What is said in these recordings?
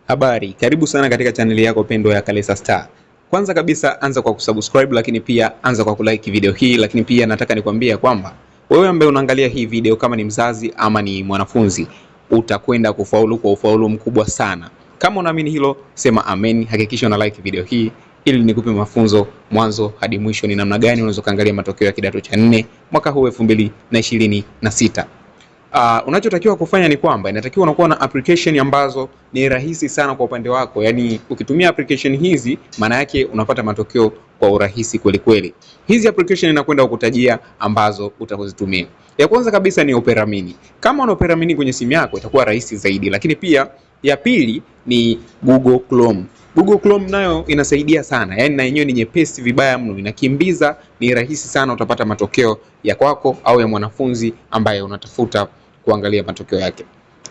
Habari, karibu sana katika chaneli yako pendwa ya Kalesa Star. Kwanza kabisa anza kwa kusubscribe, lakini pia anza kwa kulike video hii, lakini pia nataka nikwambie kwamba wewe ambaye unaangalia hii video, kama ni mzazi ama ni mwanafunzi, utakwenda kufaulu kwa ufaulu mkubwa sana. Kama unaamini hilo, sema amen. Hakikisha una like video hii ili nikupe mafunzo mwanzo hadi mwisho, ni namna gani unaweza kaangalia matokeo ya kidato cha 4 mwaka huu 2026. Unachotakiwa kufanya ni kwamba inatakiwa unakuwa na application ambazo ni rahisi sana kwa upande wako. Yaani ukitumia application hizi, maana yake unapata matokeo kwa urahisi kweli kweli. Hizi application inakwenda kukutajia ambazo utakozitumia. Ya kwanza kabisa ni Opera Mini. Kama una Opera Mini kwenye simu yako itakuwa rahisi zaidi, lakini pia ya pili ni Google Chrome. Google Chrome nayo inasaidia sana. Yaani na yenyewe ni nyepesi vibaya mno, inakimbiza, ni rahisi sana, utapata matokeo ya kwako au ya mwanafunzi ambaye unatafuta kuangalia matokeo yake.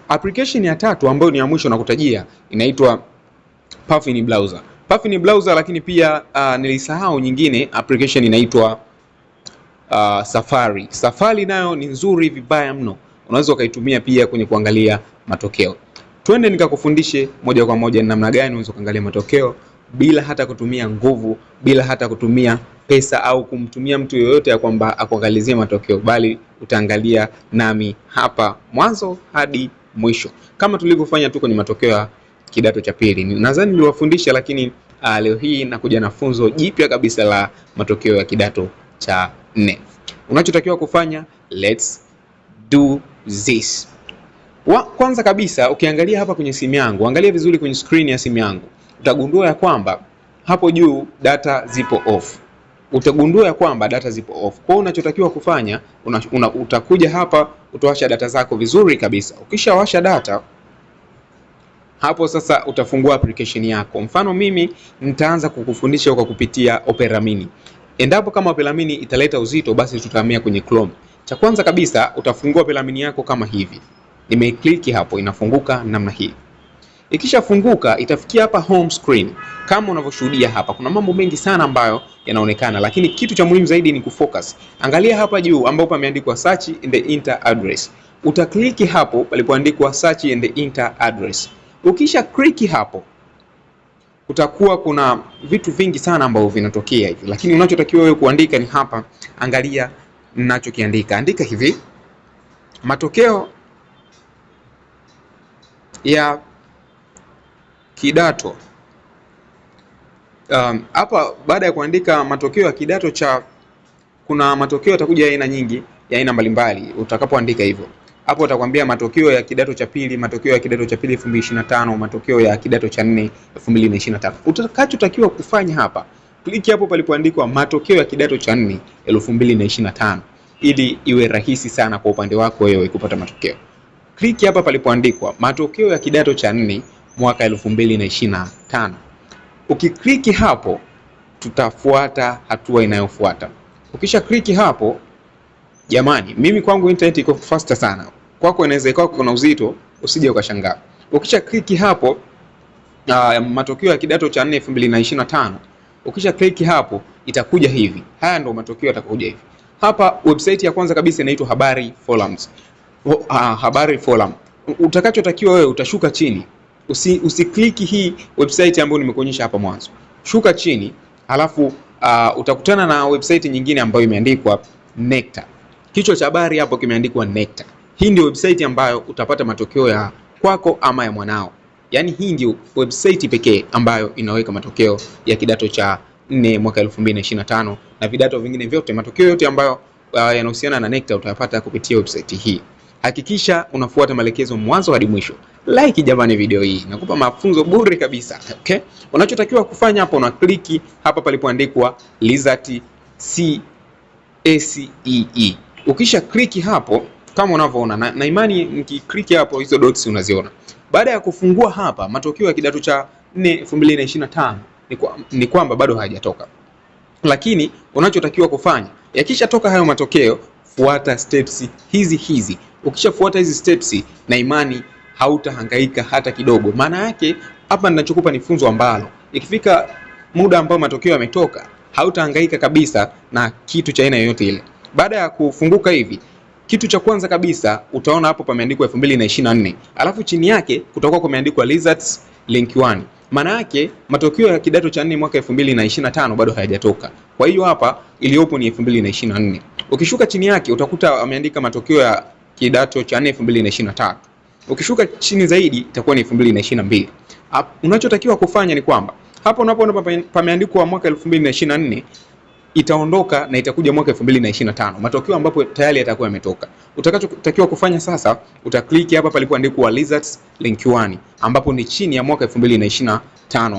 Application ya tatu ambayo ni ya mwisho nakutajia inaitwa Puffin Browser. Puffin Browser, lakini pia nilisahau nyingine application inaitwa Safari. Safari nayo ni nzuri vibaya mno. Unaweza ukaitumia pia kwenye kuangalia matokeo. Twende nikakufundishe moja kwa moja namna gani unaweza kuangalia matokeo bila hata kutumia nguvu, bila hata kutumia pesa au kumtumia mtu yoyote ya kwamba akuangalizie matokeo, bali utaangalia nami hapa mwanzo hadi mwisho kama tulivyofanya tu kwenye matokeo ya kidato cha pili. Nadhani niliwafundisha, lakini leo hii nakuja na funzo jipya kabisa la matokeo ya kidato cha 4. Unachotakiwa kufanya, let's do this. Kwanza kabisa ukiangalia hapa kwenye simu yangu, angalia vizuri kwenye screen ya simu yangu, utagundua ya kwamba hapo juu data zipo off. Utagundua ya kwamba data zipo off. Kwa hiyo unachotakiwa kufanya, utakuja hapa, utawasha data zako vizuri kabisa. Ukishawasha data, hapo sasa utafungua application yako. Mfano mimi nitaanza kukufundisha kwa kupitia Opera Mini. Endapo kama Opera Mini italeta uzito, basi tutahamia kwenye Chrome. Cha kwanza kabisa utafungua Opera Mini yako kama hivi. Nimeclick hapo, inafunguka namna hii. Ikishafunguka itafikia hapa home screen. Kama unavyoshuhudia hapa, kuna mambo mengi sana ambayo yanaonekana, lakini kitu cha muhimu zaidi ni kufocus. Angalia hapa juu ambapo pameandikwa search and enter address. Utaklik hapo palipoandikwa search and enter address. Ukisha click hapo, kutakuwa kuna vitu vingi sana ambavyo vinatokea hivi, lakini unachotakiwa wewe kuandika ni hapa. Angalia ninachokiandika. Andika hivi: matokeo ya kidato. Hapa baada ya kuandika matokeo ya kidato cha, kuna matokeo yatakuja aina nyingi, ya aina mbalimbali. Utakapoandika hivyo, hapo utakwambia matokeo ya kidato cha pili, matokeo ya kidato cha pili 2025, matokeo ya kidato cha 4 2025. Utakachotakiwa kufanya hapa, kliki hapo palipoandikwa matokeo ya kidato cha 4 2025, ili iwe rahisi sana kwa upande wako wewe kupata matokeo. Kliki hapa palipoandikwa matokeo ya kidato cha 4 mwaka 2025. Ukikliki hapo, tutafuata hatua inayofuata. Ukisha kliki hapo, jamani, mimi kwangu internet iko faster sana. Kwako inaweza ikawa kuna uzito, usije ukashangaa. Ukisha kliki hapo matokeo ya kidato cha 4 2025. Ukisha kliki hapo, itakuja hivi. Haya ndio matokeo yatakuja hivi. Hapa website ya kwanza kabisa inaitwa Habari Forums. Habari Forum. Utakachotakiwa wewe, utashuka chini. Usikliki hii website ambayo nimekuonyesha hapa mwanzo. Shuka chini, halafu utakutana na website nyingine ambayo imeandikwa Nectar. Kichwa cha habari hapo kimeandikwa Nectar. Hii ndio website ambayo utapata matokeo ya kwako ama ya mwanao. Yaani hii ndio website pekee ambayo inaweka matokeo ya kidato cha 4 mwaka 2025 na vidato vingine vyote. Matokeo yote ambayo yanahusiana na Nectar utayapata kupitia website hii. Hakikisha unafuata maelekezo mwanzo hadi mwisho. Like jamani video hii, nakupa mafunzo bure kabisa. Okay? Unachotakiwa kufanya hapo, una kliki hapa palipoandikwa Result CSEE. Ukisha kliki hapo kama unavyoona, na imani nikikliki hapo hizo dots unaziona. Baada ya kufungua hapa matokeo ya kidato cha 4 2025, ni kwamba bado hayajatoka. Lakini unachotakiwa kufanya, yakishatoka hayo matokeo, fuata steps hizi. Ukishafuata hizi steps, na imani hautahangaika hata kidogo. Maana yake hapa ninachokupa ni funzo ambalo ikifika muda ambao matokeo yametoka, hautahangaika kabisa na kitu cha aina yoyote ile. Baada ya kufunguka hivi, kitu cha kwanza kabisa utaona hapo pameandikwa 2024, alafu chini yake kutakuwa kumeandikwa results link 1. Maana yake matokeo ya kidato cha 4 mwaka 2025 bado hayajatoka. Kwa hiyo hapa iliyopo ni 2024. Ukishuka chini yake utakuta ameandika matokeo ya kidato cha 4 2023. Ukishuka chini zaidi itakuwa ni 2022. Unachotakiwa kufanya ni kwamba hapo unapoona pameandikwa mwaka 2024 itaondoka na itakuja mwaka 2025, matokeo ambapo tayari yatakuwa yametoka. Utakachotakiwa kufanya sasa, utaklik hapa palipoandikwa results link 1 ambapo ni chini ya mwaka 2025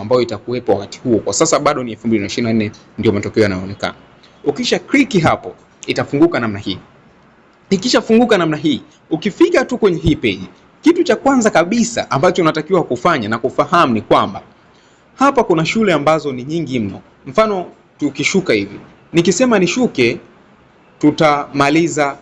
ambayo itakuwepo wakati huo. Kwa sasa bado ni 2024 ndio matokeo yanayoonekana. Ukisha click hapo itafunguka namna hii. Ikishafunguka namna hii, ukifika tu kwenye hii page, kitu cha kwanza kabisa ambacho unatakiwa kufanya na kufahamu ni kwamba hapa kuna shule ambazo ni nyingi mno. Mfano tukishuka hivi, nikisema nishuke tutamaliza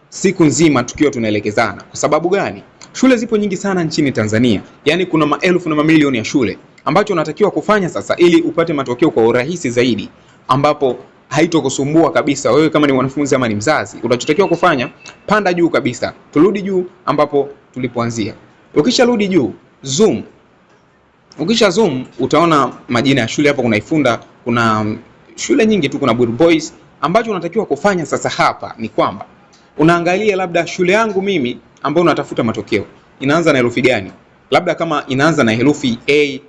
siku nzima tukiwa tunaelekezana. Kwa sababu gani? Shule zipo nyingi sana nchini Tanzania. Yaani kuna maelfu na mamilioni ya shule. Ambacho unatakiwa kufanya sasa ili upate matokeo kwa urahisi zaidi, ambapo haitokusumbua kabisa wewe kama ni mwanafunzi ama ni mzazi. Unachotakiwa kufanya, panda juu kabisa. Turudi juu ambapo tulipoanzia. Ukisharudi juu, zoom. Ukisha zoom utaona majina ya shule. Hapo kuna Ifunda, kuna shule nyingi tu, kuna Buru Boys. Ambacho unatakiwa kufanya sasa hapa ni kwamba unaangalia labda shule yangu mimi ambayo unatafuta matokeo inaanza na herufi gani. Labda kama inaanza na herufi A,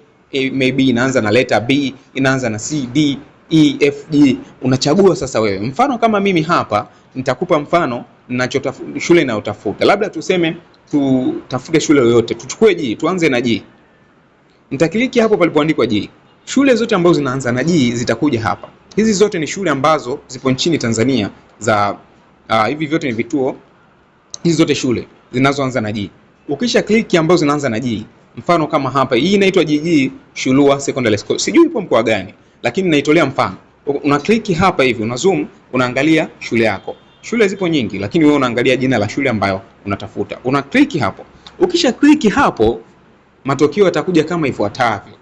maybe inaanza na letter B, inaanza na C, D, E, F, G. Unachagua sasa wewe. Mfano kama mimi hapa nitakupa mfano ninachotafuta, shule ninayotafuta. Labda tuseme tutafute shule yoyote. Tuchukue G, tuanze na G. Nitakliki hapo palipoandikwa G. Shule zote ambazo zinaanza na G zitakuja hapa. Hizi zote ni shule ambazo zipo nchini Tanzania za hivi vyote ni vituo. Hizi zote shule zinazoanza na G. Ukisha kliki ambazo zinaanza na G, mfano kama hapa, hii inaitwa GG Shulua Secondary School. Sijui ipo mkoa gani, lakini naitolea mfano. Una kliki hapa hivi, una zoom, unaangalia shule yako. Shule zipo nyingi, lakini wewe unaangalia jina la shule ambayo unatafuta. Una kliki hapo. Ukisha kliki hapo, matokeo yatakuja kama ifuatavyo.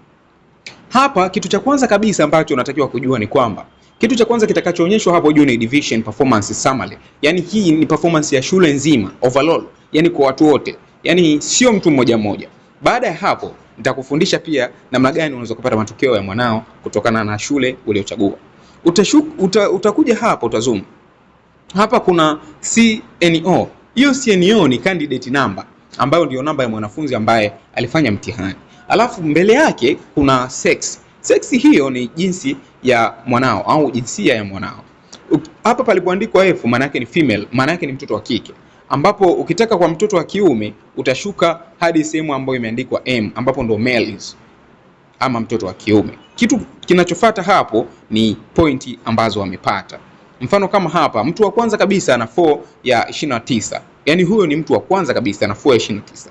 Hapa kitu cha kwanza kabisa ambacho unatakiwa kujua ni kwamba kitu cha kwanza kitakachoonyeshwa hapo juu ni division performance summary. Yaani hii ni performance ya shule nzima overall, yani kwa watu wote. Yaani sio mtu mmoja mmoja. Baada ya hapo nitakufundisha pia namna gani unaweza kupata matokeo ya mwanao kutokana na shule uliochagua. Utakuja hapa utazoom. Hapa kuna CNO. Hiyo CNO ni candidate number ambayo ndio namba ya mwanafunzi ambaye alifanya mtihani. Alafu mbele yake kuna sex. Sex hiyo ni jinsi ya mwanao au jinsia ya mwanao. Hapa palipoandikwa F maana yake ni female, maana yake ni mtoto wa kike. Ambapo ukitaka kwa mtoto wa kiume utashuka hadi sehemu ambayo imeandikwa M ambapo ndo males ama mtoto wa kiume. Kitu kinachofuata hapo ni pointi ambazo wamepata. Mfano kama hapa mtu wa kwanza kabisa ana 4 ya 29. Yaani huyo ni mtu wa kwanza kabisa ana 4 ya 29.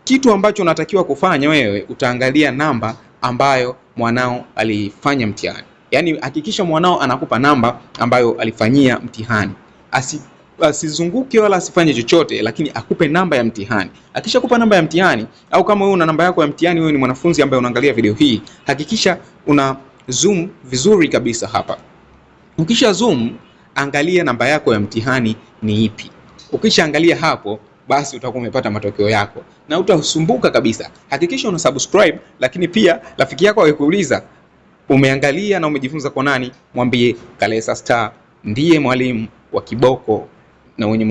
Kitu ambacho unatakiwa kufanya wewe, utaangalia namba ambayo mwanao alifanya mtihani. Yaani hakikisha mwanao anakupa namba ambayo alifanyia mtihani. Asizunguke wala asifanye chochote, lakini akupe namba ya mtihani. Akishakupa namba ya mtihani, au kama wewe una namba yako ya mtihani, wewe ni mwanafunzi ambaye unaangalia video hii, hakikisha una zoom vizuri kabisa hapa. Ukisha zoom, angalia namba yako ya mtihani ni ipi. Ukisha angalia hapo, basi utakuwa umepata matokeo yako na utasumbuka kabisa. Hakikisha una subscribe, lakini pia rafiki yako akikuuliza umeangalia na umejifunza kwa nani, mwambie Kalesa Star ndiye mwalimu wa kiboko na wenye